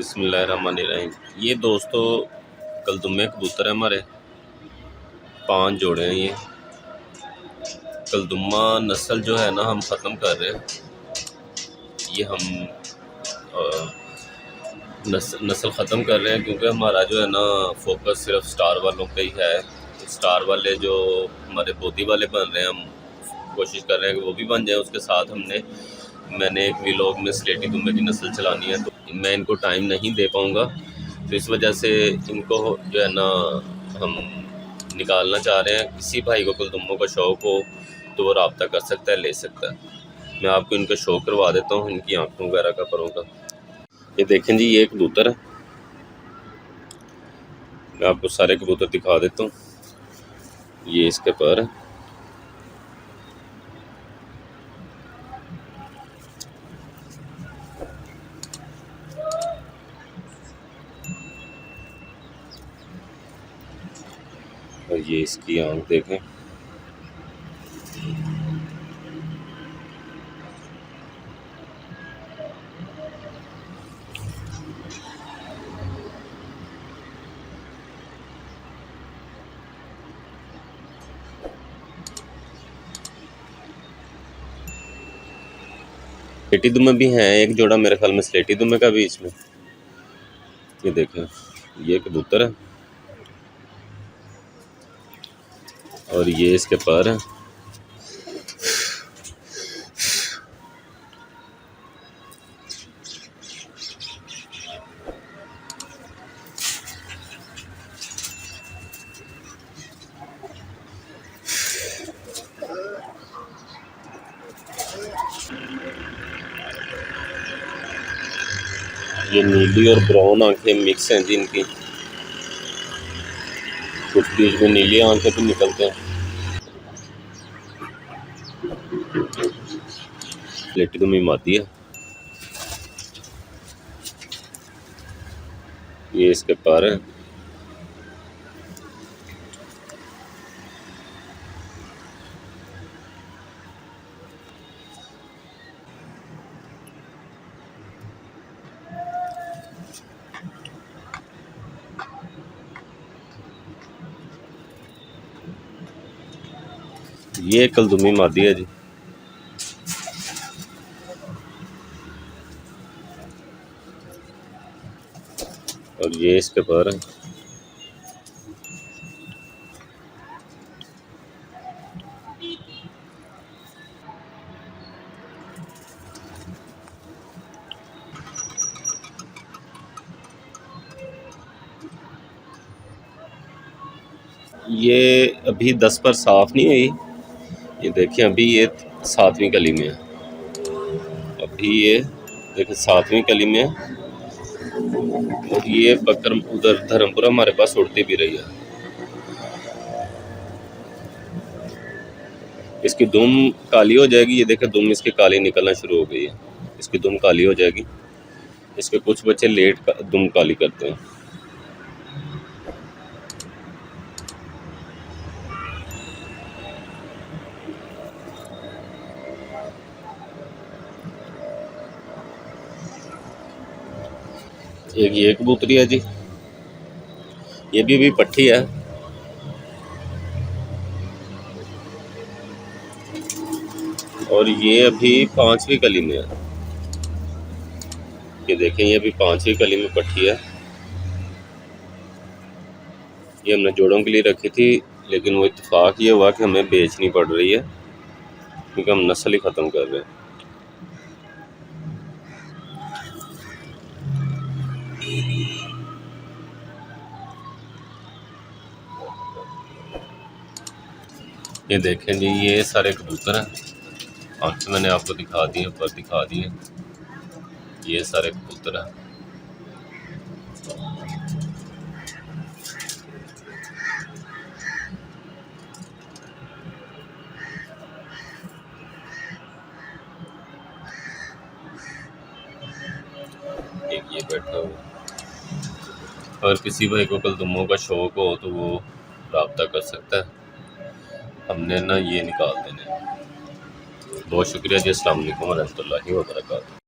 बिस्मिल्लाहिर्रहमानिर्रहीम। ये दोस्तों कलदुम्मे कबूतर है हमारे, 5 जोड़े हैं। ये कलदुम्मा नस्ल जो है ना हम ख़त्म कर रहे हैं। ये हम नस्ल ख़त्म कर रहे हैं क्योंकि हमारा जो है ना फोकस सिर्फ स्टार वालों पे ही है। स्टार वाले जो हमारे बोदी वाले बन रहे हैं, हम कोशिश कर रहे हैं कि वो भी बन जाए। उसके साथ मैंने एक व्लॉग में स्लेटी दुम्बे की नस्ल चलानी है, तो मैं इनको टाइम नहीं दे पाऊँगा। तो इस वजह से इनको जो है ना हम निकालना चाह रहे हैं। किसी भाई को कलदुम्मों का शौक़ हो तो वो रब्ता कर सकता है, ले सकता है। मैं आपको इनका शो करवा देता हूँ, इनकी आँखों वगैरह का, परों का। ये देखें जी, ये कबूतर है। मैं आपको सारे कबूतर दिखा देता हूँ। ये इसके पर है। और ये इसकी आँख देखें। स्लेटी दुम्बे भी हैं, एक जोड़ा मेरे ख्याल में स्लेटी दुम्बे का भी इसमें। ये देखें, ये कबूतर है और ये इसके पर है। ये नीली और ब्राउन आंखें मिक्स हैं जी इनकी। कुछ बीच में नीली आंखें भी निकलते हैं। स्लेटी दुम्बी मादी है। ये इसके पर है। ये कलदुम्मी मादी है जी। और ये इसके पर है। ये अभी 10 पर साफ़ नहीं हुई। ये देखें, अभी ये 7वीं कली में है। अभी ये देखें 7वीं कली में है। और ये बकर उधर धर्मपुरा हमारे पास उड़ती भी रही है। इसकी दुम काली हो जाएगी। ये देखें, दुम इसकी काली निकलना शुरू हो गई है। इसकी दुम काली हो जाएगी। इसके कुछ बच्चे लेट दुम काली करते हैं। एक ये कबूतरी है जी। ये भी अभी पट्टी है। और ये अभी 5वीं कली में है। ये देखें, ये अभी 5वीं कली में पट्टी है। ये हमने जोड़ों के लिए रखी थी, लेकिन वो इत्तेफाक ये हुआ कि हमें बेचनी पड़ रही है क्योंकि हम नस्ल ही ख़त्म कर रहे हैं। ये देखें जी, ये सारे कबूतर हैं। आँखें मैंने आपको दिखा दी, ऊपर दिखा दिए। ये सारे कबूतर हैं। एक ये बैठा हुआ। अगर किसी भाई को कलदुम्मों का शौक़ हो तो वो रब्ता कर सकता है। हमने ना ये निकाल देने। बहुत शुक्रिया जी। अस्सलाम वालेकुम रहमतुल्लाहि व बरकातहू।